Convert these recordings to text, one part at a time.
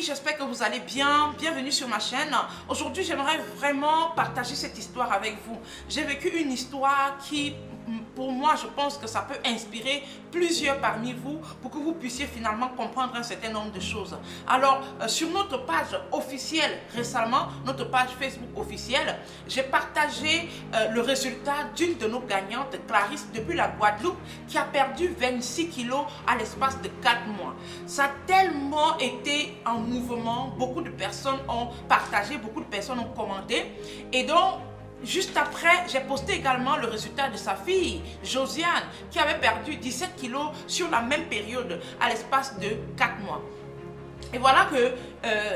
amis, j'espère que vous allez bien. Bienvenue sur ma chaîne. Aujourd'hui, j'aimerais vraiment partager cette histoire avec vous. J'ai vécu une histoire qui, pour moi, je pense que ça peut inspirer plusieurs parmi vous pour que vous puissiez finalement comprendre un certain nombre de choses. Alors, sur notre page officielle, récemment, notre page Facebook officielle, j'ai partagé le résultat d'une de nos gagnantes, Clarisse, depuis la Guadeloupe, qui a perdu 26 kilos à l'espace de 4 mois. Ça a tellement été en mouvement, beaucoup de personnes ont partagé, beaucoup de personnes ont commenté. Et donc, juste après, j'ai posté également le résultat de sa fille, Josiane, qui avait perdu 17 kilos sur la même période, à l'espace de 4 mois. Et voilà que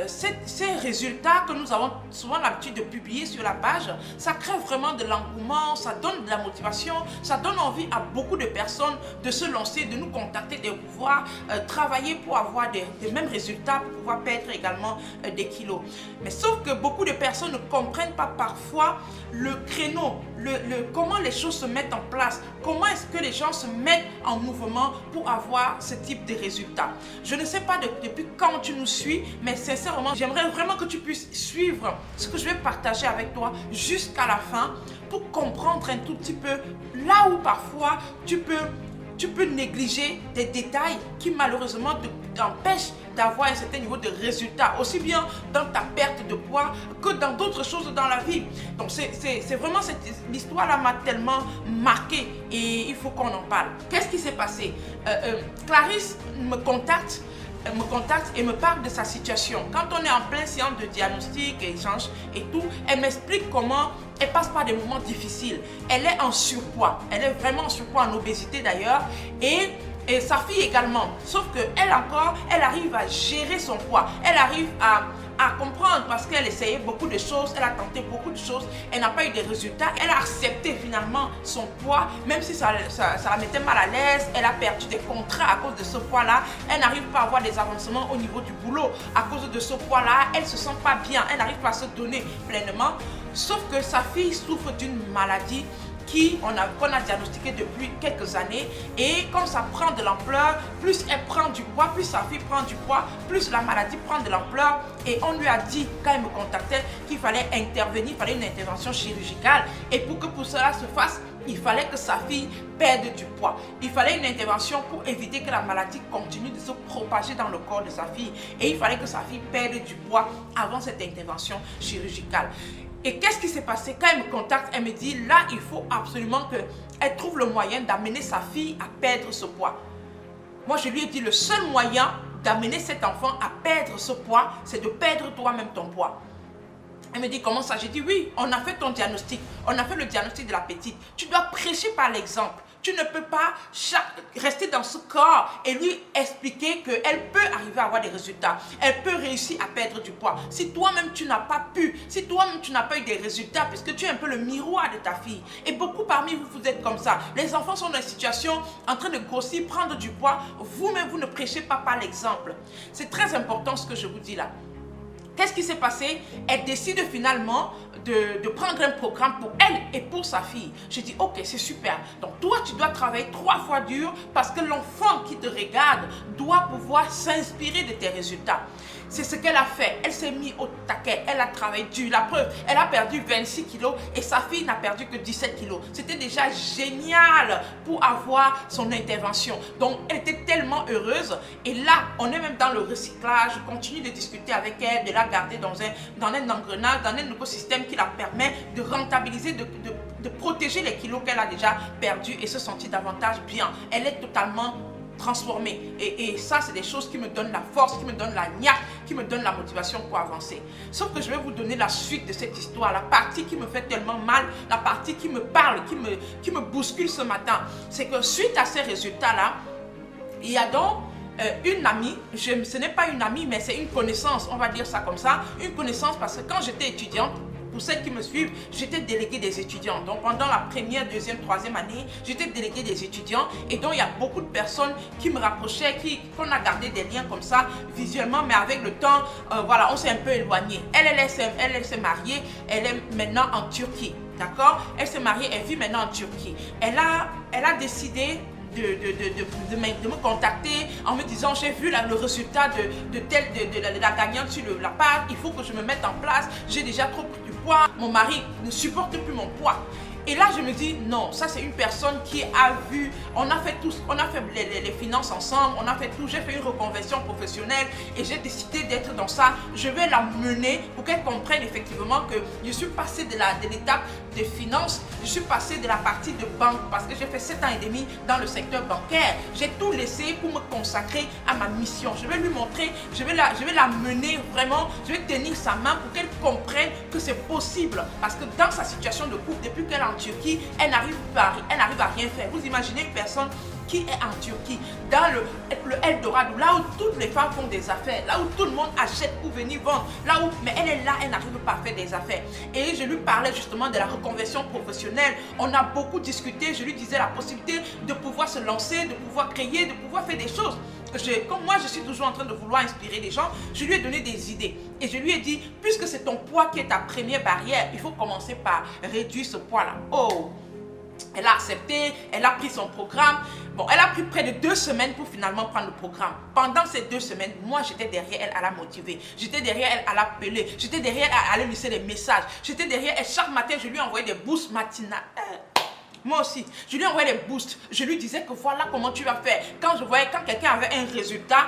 ces résultats que nous avons souvent l'habitude de publier sur la page, ça crée vraiment de l'engouement, ça donne de la motivation, ça donne envie à beaucoup de personnes de se lancer, de nous contacter, de pouvoir travailler pour avoir des mêmes résultats, pour pouvoir perdre également des kilos. Mais sauf que beaucoup de personnes ne comprennent pas parfois le créneau, comment les choses se mettent en place, comment est-ce que les gens se mettent en mouvement pour avoir ce type de résultats. Je ne sais pas depuis quand tu nous suis, mais sincèrement, j'aimerais vraiment que tu puisses suivre ce que je vais partager avec toi jusqu'à la fin pour comprendre un tout petit peu là où parfois tu peux négliger des détails qui malheureusement t'empêchent d'avoir un certain niveau de résultat, aussi bien dans ta perte de poids que dans d'autres choses dans la vie. Donc c'est vraiment l'histoire-là m'a tellement marqué et il faut qu'on en parle. Qu'est-ce qui s'est passé? Clarisse me contacte et me parle de sa situation. Quand on est en plein séance de diagnostic, échange et tout, elle m'explique comment elle passe par des moments difficiles. Elle est en surpoids, elle est vraiment en surpoids, en obésité d'ailleurs, et sa fille également. Sauf qu'elle encore, elle arrive à gérer son poids, elle arrive à comprendre parce qu'elle essayait beaucoup de choses, elle a tenté beaucoup de choses, elle n'a pas eu de résultats, elle a accepté finalement son poids, même si ça la mettait mal à l'aise, elle a perdu des contrats à cause de ce poids-là, elle n'arrive pas à avoir des avancements au niveau du boulot à cause de ce poids-là, elle ne se sent pas bien, elle n'arrive pas à se donner pleinement, sauf que sa fille souffre d'une maladie qu'on a diagnostiqué depuis quelques années, et comme ça prend de l'ampleur, plus elle prend du poids, plus sa fille prend du poids, plus la maladie prend de l'ampleur, et on lui a dit quand elle me contactait qu'il fallait intervenir, il fallait une intervention chirurgicale, et pour que cela se fasse, il fallait que sa fille perde du poids. Il fallait une intervention pour éviter que la maladie continue de se propager dans le corps de sa fille, et il fallait que sa fille perde du poids avant cette intervention chirurgicale. Et qu'est-ce qui s'est passé? Quand elle me contacte, elle me dit là, il faut absolument qu'elle trouve le moyen d'amener sa fille à perdre ce poids. Moi, je lui ai dit le seul moyen d'amener cet enfant à perdre ce poids, c'est de perdre toi-même ton poids. Elle me dit comment ça? J'ai dit oui, on a fait ton diagnostic, on a fait le diagnostic de la petite. Tu dois prêcher par l'exemple. Tu ne peux pas rester dans ce corps et lui expliquer qu'elle peut arriver à avoir des résultats. Elle peut réussir à perdre du poids. Si toi-même tu n'as pas pu, si toi-même tu n'as pas eu des résultats, puisque tu es un peu le miroir de ta fille. Et beaucoup parmi vous, vous êtes comme ça. Les enfants sont dans une situation en train de grossir, prendre du poids. Vous-même, vous ne prêchez pas par l'exemple. C'est très important ce que je vous dis là. Qu'est-ce qui s'est passé? Elle décide finalement de prendre un programme pour elle et pour sa fille. Je dis ok, c'est super. Donc toi, tu dois travailler 3 fois dur parce que l'enfant qui te regarde doit pouvoir s'inspirer de tes résultats. C'est ce qu'elle a fait. Elle s'est mise au taquet. Elle a travaillé dur. La preuve, elle a perdu 26 kilos et sa fille n'a perdu que 17 kilos. C'était déjà génial pour avoir son intervention. Donc, elle était tellement heureuse. Et là, on est même dans le recyclage. Je continue de discuter avec elle, de la garder dans un engrenage, dans un écosystème qui la permet de rentabiliser, de protéger les kilos qu'elle a déjà perdus et se sentir davantage bien. Elle est totalement transformée. Et ça, c'est des choses qui me donnent la force, qui me donnent la niaque, qui me donnent la motivation pour avancer. Sauf que je vais vous donner la suite de cette histoire, la partie qui me fait tellement mal, la partie qui me parle, qui me bouscule ce matin. C'est que suite à ces résultats-là, il y a donc une amie, ce n'est pas une amie, mais c'est une connaissance, on va dire ça comme ça, une connaissance parce que quand j'étais étudiante, pour celles qui me suivent, j'étais déléguée des étudiants. Donc pendant la première, deuxième, troisième année, j'étais déléguée des étudiants. Et donc il y a beaucoup de personnes qui me rapprochaient, qu'on a gardé des liens comme ça visuellement. Mais avec le temps, voilà, on s'est un peu éloigné. Elle s'est mariée, elle est maintenant en Turquie. D'accord? Elle s'est mariée, elle vit maintenant en Turquie. Elle a décidé de me contacter en me disant j'ai vu le résultat de la gagnante sur la page, il faut que je me mette en place, j'ai déjà trop pris du poids, mon mari ne supporte plus mon poids. Et là, je me dis, non, ça c'est une personne qui a vu, on a fait les finances ensemble, on a fait tout, j'ai fait une reconversion professionnelle et j'ai décidé d'être dans ça. Je vais la mener pour qu'elle comprenne effectivement que je suis passée de l'étape de finances, je suis passée de la partie de banque parce que j'ai fait 7 ans et demi dans le secteur bancaire. J'ai tout laissé pour me consacrer à ma mission. Je vais lui montrer, je vais la mener vraiment, je vais tenir sa main pour qu'elle comprenne que c'est possible. Parce que dans sa situation de couple, depuis qu'elle est en Turquie, elle n'arrive à rien faire. Vous imaginez une personne qui est en Turquie, dans le Eldorado, là où toutes les femmes font des affaires, là où tout le monde achète pour venir vendre, mais elle est là, elle n'arrive pas à faire des affaires. Et je lui parlais justement de la reconversion professionnelle. On a beaucoup discuté, je lui disais la possibilité de pouvoir se lancer, de pouvoir créer, de pouvoir faire des choses. Comme moi, je suis toujours en train de vouloir inspirer les gens, je lui ai donné des idées. Et je lui ai dit, puisque c'est ton poids qui est ta première barrière, il faut commencer par réduire ce poids-là. Oh! Elle a accepté, elle a pris son programme. Bon, elle a pris près de 2 semaines pour finalement prendre le programme. Pendant ces 2 semaines, moi, j'étais derrière elle à la motiver. J'étais derrière elle à l'appeler. J'étais derrière elle à aller lui laisser des messages. J'étais derrière elle. Chaque matin, je lui envoyais des boosts matinales. Moi aussi, je lui envoyais des boosts. Je lui disais que voilà comment tu vas faire. Quand quelqu'un avait un résultat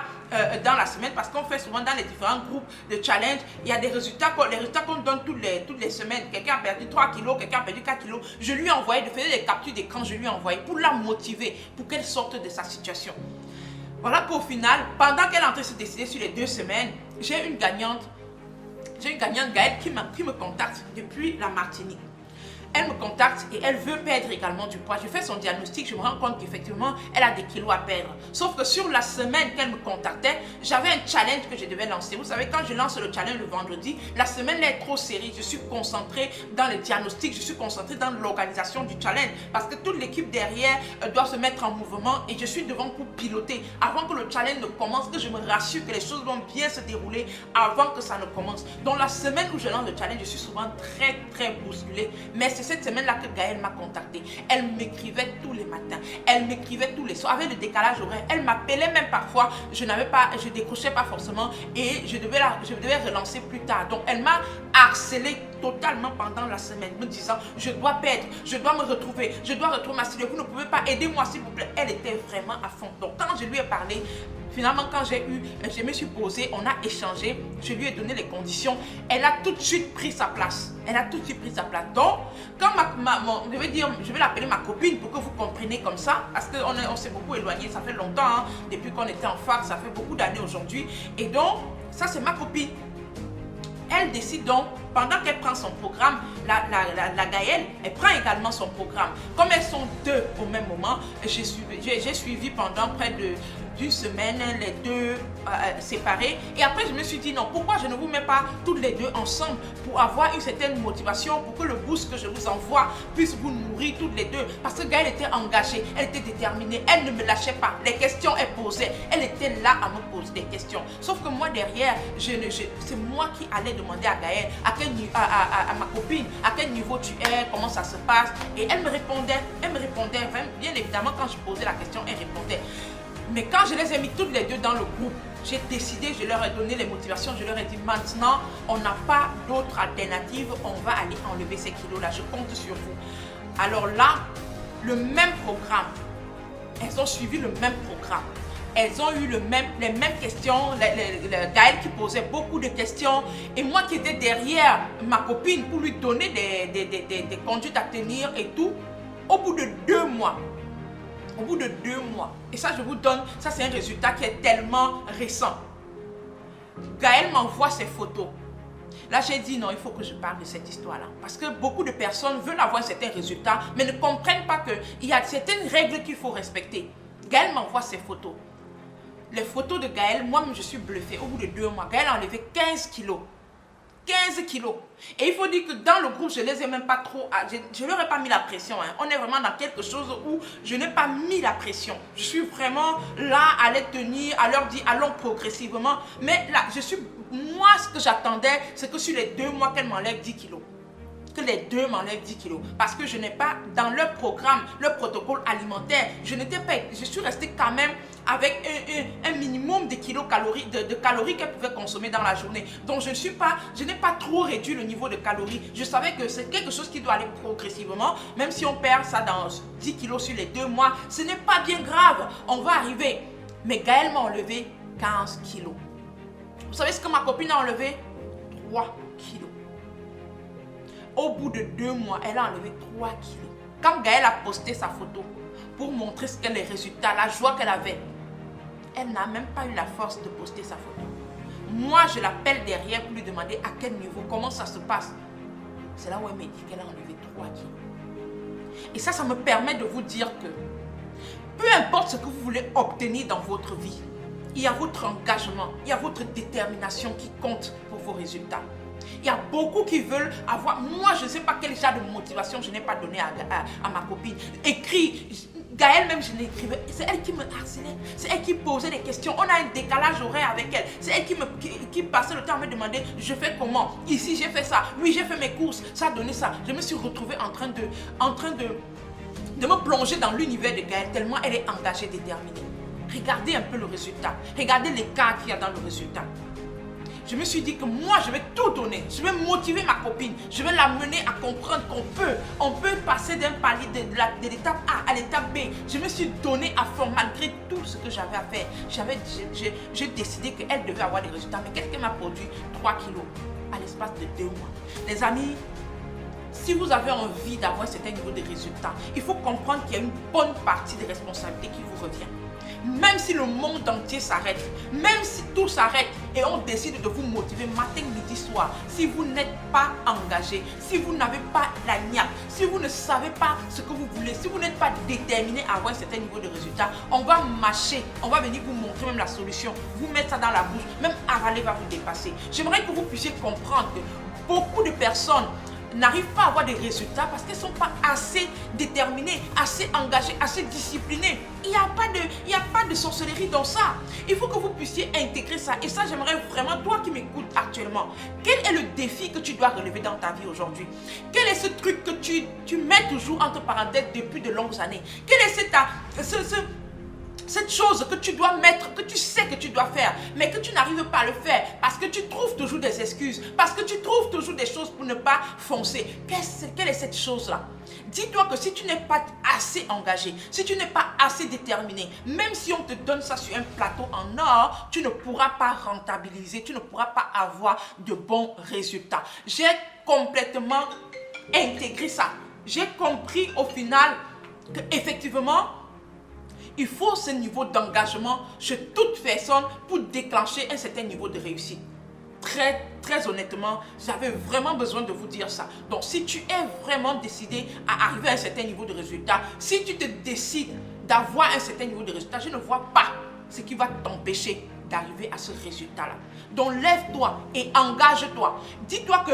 dans la semaine, parce qu'on fait souvent dans les différents groupes de challenge, il y a des résultats qu'on donne toutes les semaines. Quelqu'un a perdu 3 kilos, quelqu'un a perdu 4 kilos. Je lui envoyais, je faisais des captures d'écran, je lui envoyais pour la motiver, pour qu'elle sorte de sa situation. Voilà qu'au final, pendant qu'elle est en train de se décider sur les 2 semaines, j'ai une gagnante Gaëlle qui me contacte depuis la Martinique. Elle me contacte et elle veut perdre également du poids. Je fais son diagnostic, je me rends compte qu'effectivement, elle a des kilos à perdre. Sauf que sur la semaine qu'elle me contactait, j'avais un challenge que je devais lancer. Vous savez, quand je lance le challenge le vendredi, la semaine est trop serrée. Je suis concentrée dans le diagnostic, je suis concentrée dans l'organisation du challenge. Parce que toute l'équipe derrière doit se mettre en mouvement et je suis devant pour piloter. Avant que le challenge ne commence, que je me rassure que les choses vont bien se dérouler avant que ça ne commence. Donc la semaine où je lance le challenge, je suis souvent très bousculée. Mais c'est cette semaine-là que Gaëlle m'a contacté. Elle m'écrivait tous les matins. Elle m'écrivait tous les soirs. Avec le décalage horaire, elle m'appelait même parfois. Je décrochais pas forcément et je devais relancer plus tard. Donc elle m'a harcelé totalement pendant la semaine, me disant je dois perdre, je dois me retrouver, je dois retrouver ma situation. Vous ne pouvez pas aider moi s'il vous plaît. Elle était vraiment à fond. Donc quand je lui ai parlé, finalement, quand je me suis posée, on a échangé, je lui ai donné les conditions, elle a tout de suite pris sa place. Elle a tout de suite pris sa place. Donc, quand je vais l'appeler ma copine pour que vous compreniez comme ça, parce qu'on s'est beaucoup éloigné, ça fait longtemps, hein, depuis qu'on était en fac, ça fait beaucoup d'années aujourd'hui. Et donc, ça c'est ma copine. Elle décide donc, pendant qu'elle prend son programme, la Gaëlle, elle prend également son programme. Comme elles sont deux au même moment, j'ai suivi pendant près d'une semaine les deux séparés. Et après, je me suis dit, non, pourquoi je ne vous mets pas toutes les deux ensemble pour avoir une certaine motivation, pour que le boost que je vous envoie puisse vous nourrir toutes les deux. Parce que Gaëlle était engagée, elle était déterminée, elle ne me lâchait pas. Les questions, elle posait, elle était là à me poser des questions. Sauf que moi, derrière, c'est moi qui allais demander à Gaëlle, à ma copine, à quel niveau tu es, comment ça se passe. Et elle me répondait, bien évidemment, quand je posais la question, elle répondait. Mais quand je les ai mis toutes les deux dans le groupe, j'ai décidé, je leur ai donné les motivations, je leur ai dit maintenant, on n'a pas d'autre alternative, on va aller enlever ces kilos-là, je compte sur vous. Alors là, le même programme, elles ont suivi le même programme. Elles ont eu les mêmes questions, Gaëlle qui posait beaucoup de questions et moi qui étais derrière ma copine pour lui donner des conduites à tenir et tout, au bout de 2 mois, et ça je vous donne, ça c'est un résultat qui est tellement récent. Gaëlle m'envoie ses photos. Là j'ai dit non, il faut que je parle de cette histoire-là. Parce que beaucoup de personnes veulent avoir certains résultats, mais ne comprennent pas qu'il y a certaines règles qu'il faut respecter. Gaëlle m'envoie ses photos. Les photos de Gaëlle, moi-même je suis bluffée. Au bout de 2 mois, Gaëlle a enlevé 15 kilos. 15 kilos. Et il faut dire que dans le groupe, je ne les ai même pas trop... Je ne leur ai pas mis la pression. Hein. On est vraiment dans quelque chose où je n'ai pas mis la pression. Je suis vraiment là à les tenir, à leur dire allons progressivement. Mais là, moi, ce que j'attendais, c'est que sur les 2 mois, qu'elle m'enlève 10 kilos. que les deux m'enlèvent 10 kilos. Parce que je n'ai pas, dans leur programme, leur protocole alimentaire, je suis restée quand même avec un minimum de kilocalories, de calories qu'elle pouvait consommer dans la journée. Donc je n'ai pas trop réduit le niveau de calories. Je savais que c'est quelque chose qui doit aller progressivement. Même si on perd ça dans 10 kilos sur les 2 mois, ce n'est pas bien grave. On va arriver. Mais Gaëlle m'a enlevé 15 kilos. Vous savez ce que ma copine a enlevé? 3 kilos. Au bout de 2 mois, elle a enlevé 3 kilos. Quand Gaëlle a posté sa photo pour montrer ce qu'est les résultats, la joie qu'elle avait, elle n'a même pas eu la force de poster sa photo. Moi, je l'appelle derrière pour lui demander à quel niveau, comment ça se passe. C'est là où elle m'a dit qu'elle a enlevé 3 kilos. Et ça me permet de vous dire que peu importe ce que vous voulez obtenir dans votre vie, il y a votre engagement, il y a votre détermination qui compte pour vos résultats. Il y a beaucoup qui veulent avoir... Moi, je ne sais pas quel genre de motivation je n'ai pas donné à ma copine. Écrit, Gaëlle même, je l'écrivais. C'est elle qui me harcelait. C'est elle qui posait des questions. On a un décalage horaire avec elle. C'est elle qui passait le temps à me demander, je fais comment? Ici, j'ai fait ça. Oui, j'ai fait mes courses. Ça a donné ça. Je me suis retrouvée en train de me plonger dans l'univers de Gaëlle tellement elle est engagée, déterminée. Regardez un peu le résultat. Regardez l'écart qu'il y a dans le résultat. Je me suis dit que moi, je vais tout donner. Je vais motiver ma copine. Je vais l'amener à comprendre on peut passer d'un palier de l'étape A à l'étape B. Je me suis donné à fond malgré tout ce que j'avais à faire. J'ai décidé qu'elle devait avoir des résultats. Mais quelqu'un m'a produit 3 kilos à l'espace de 2 mois. Les amis, si vous avez envie d'avoir un certain niveau de résultats, il faut comprendre qu'il y a une bonne partie des responsabilités qui vous revient. Même si le monde entier s'arrête, même si tout s'arrête et on décide de vous motiver matin, midi, soir, si vous n'êtes pas engagé, si vous n'avez pas la niaque, si vous ne savez pas ce que vous voulez, si vous n'êtes pas déterminé à avoir un certain niveau de résultat, on va mâcher, on va venir vous montrer même la solution, vous mettre ça dans la bouche, même avaler va vous dépasser. J'aimerais que vous puissiez comprendre que beaucoup de personnes n'arrivent pas à avoir des résultats parce qu'elles ne sont pas assez déterminées, assez engagées, assez disciplinées. Il n'y a pas de sorcellerie dans ça. Il faut que vous puissiez intégrer ça. Et ça, j'aimerais vraiment, toi qui m'écoutes actuellement, quel est le défi que tu dois relever dans ta vie aujourd'hui? Quel est ce truc que tu mets toujours entre parenthèses depuis de longues années? Quelle est cette chose que tu dois mettre, que tu sais que tu dois faire, mais que tu n'arrives pas à le faire parce que tu trouves toujours des excuses, parce que tu trouves toujours des choses pour ne pas foncer. Quelle est cette chose-là? Dis-toi que si tu n'es pas assez engagé, si tu n'es pas assez déterminé, même si on te donne ça sur un plateau en or, tu ne pourras pas rentabiliser, tu ne pourras pas avoir de bons résultats. J'ai complètement intégré ça. J'ai compris au final que effectivement, il faut ce niveau d'engagement chez toute personne pour déclencher un certain niveau de réussite. Très honnêtement, j'avais vraiment besoin de vous dire ça. Donc, si tu es vraiment décidé à arriver à un certain niveau de résultat, si tu te décides d'avoir un certain niveau de résultat, je ne vois pas ce qui va t'empêcher d'arriver à ce résultat-là. Donc, lève-toi et engage-toi. Dis-toi que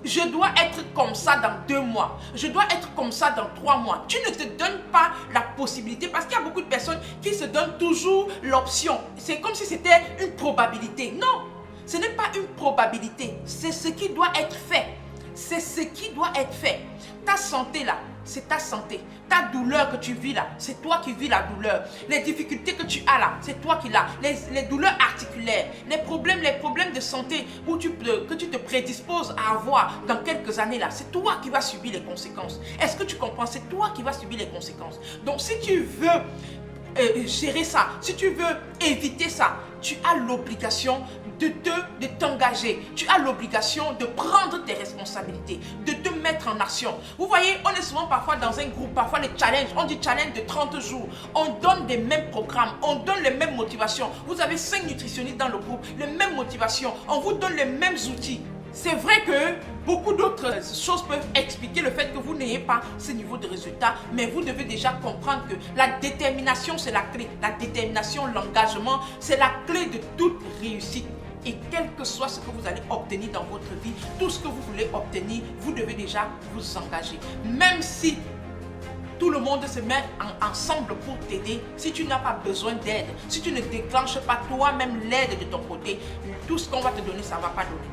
je dois être comme ça dans 2 mois. Je dois être comme ça dans 3 mois. Tu ne te donnes pas la possibilité parce qu'il y a beaucoup de personnes qui se donnent toujours l'option. C'est comme si c'était une probabilité. Non, ce n'est pas une probabilité. C'est ce qui doit être fait. C'est ce qui doit être fait. Ta santé là, c'est ta santé. Ta douleur que tu vis là, c'est toi qui vis la douleur. Les difficultés que tu as là, c'est toi qui l'as. Les douleurs articulaires, les problèmes de santé que tu te prédisposes à avoir dans quelques années là, c'est toi qui vas subir les conséquences. Est-ce que tu comprends? C'est toi qui vas subir les conséquences. Donc si tu veux gérer ça, si tu veux éviter ça, tu as l'obligation de t'engager. Tu as l'obligation de prendre tes responsabilités, de te mettre en action. Vous voyez, on est souvent parfois dans un groupe, parfois les challenges, on dit challenge de 30 jours. On donne des mêmes programmes, on donne les mêmes motivations. Vous avez 5 nutritionnistes dans le groupe, les mêmes motivations, on vous donne les mêmes outils. C'est vrai que beaucoup d'autres choses peuvent expliquer le fait que vous n'ayez pas ce niveau de résultat, mais vous devez déjà comprendre que la détermination, c'est la clé. La détermination, l'engagement, c'est la clé de toute réussite. Et quel que soit ce que vous allez obtenir dans votre vie, tout ce que vous voulez obtenir, vous devez déjà vous engager. Même si tout le monde se met ensemble pour t'aider, si tu n'as pas besoin d'aide, si tu ne déclenches pas toi-même l'aide de ton côté, tout ce qu'on va te donner, ça ne va pas donner.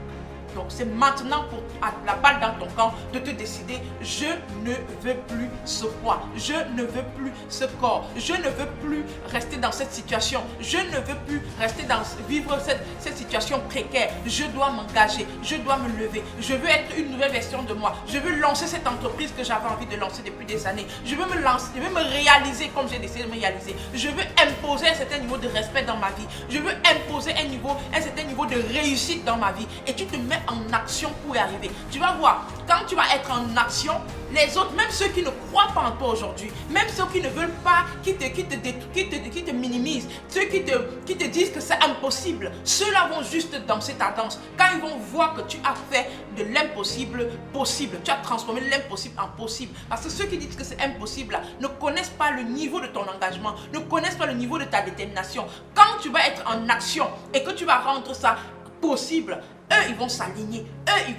Donc c'est maintenant pour la balle dans ton camp de te décider, je ne veux plus ce poids, je ne veux plus ce corps, je ne veux plus rester dans cette situation, je ne veux plus rester vivre cette situation précaire. Je dois m'engager, je dois me lever, je veux être une nouvelle version de moi, je veux lancer cette entreprise que j'avais envie de lancer depuis des années, je veux me lancer, je veux me réaliser comme j'ai décidé de me réaliser, je veux imposer un certain niveau de respect dans ma vie, je veux imposer un certain niveau de réussite dans ma vie, et tu te mets en action pour y arriver. Tu vas voir, quand tu vas être en action, les autres, même ceux qui ne croient pas en toi aujourd'hui, même ceux qui ne veulent pas, qui te minimisent, ceux qui te disent que c'est impossible, ceux-là vont juste danser ta danse. Quand ils vont voir que tu as fait de l'impossible possible, tu as transformé l'impossible en possible. Parce que ceux qui disent que c'est impossible là, ne connaissent pas le niveau de ton engagement, ne connaissent pas le niveau de ta détermination. Quand tu vas être en action et que tu vas rendre ça possible, eux ils vont s'aligner, eux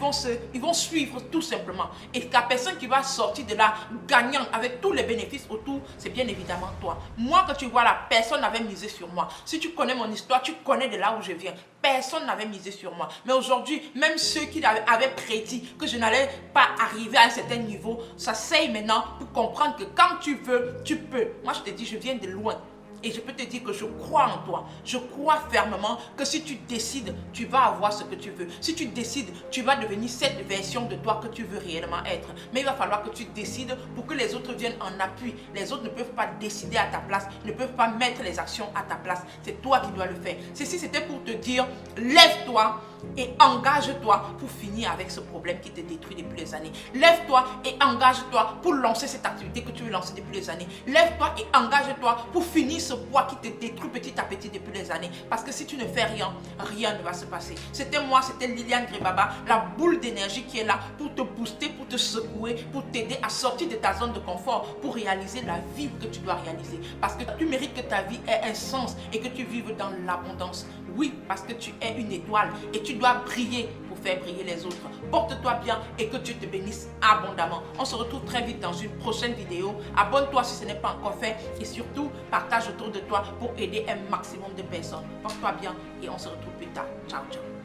ils vont suivre tout simplement. Et la personne qui va sortir de là gagnant avec tous les bénéfices autour, c'est bien évidemment toi. Moi, que tu vois là, personne n'avait misé sur moi. Si tu connais mon histoire, tu connais de là où je viens. Personne n'avait misé sur moi. Mais aujourd'hui, même ceux qui avaient prédit que je n'allais pas arriver à un certain niveau, ça s'asseyent maintenant pour comprendre que quand tu veux, tu peux. Moi je te dis, je viens de loin. Et je peux te dire que je crois en toi. Je crois fermement que si tu décides, tu vas avoir ce que tu veux. Si tu décides, tu vas devenir cette version de toi que tu veux réellement être. Mais il va falloir que tu décides pour que les autres viennent en appui. Les autres ne peuvent pas décider à ta place, ne peuvent pas mettre les actions à ta place. C'est toi qui dois le faire. Ceci, c'était pour te dire, lève-toi et engage-toi pour finir avec ce problème qui te détruit depuis des années. Lève-toi et engage-toi pour lancer cette activité que tu veux lancer depuis des années. Lève-toi et engage-toi pour finir ce poids qui te détruit petit à petit depuis des années. Parce que si tu ne fais rien, rien ne va se passer. C'était moi, c'était Liliane Gribaba, la boule d'énergie qui est là pour te booster, pour te secouer, pour t'aider à sortir de ta zone de confort, pour réaliser la vie que tu dois réaliser. Parce que tu mérites que ta vie ait un sens et que tu vives dans l'abondance. Oui, parce que tu es une étoile et tu dois briller pour faire briller les autres. Porte-toi bien et que Dieu te bénisse abondamment. On se retrouve très vite dans une prochaine vidéo. Abonne-toi si ce n'est pas encore fait et surtout partage autour de toi pour aider un maximum de personnes. Porte-toi bien et on se retrouve plus tard. Ciao, ciao.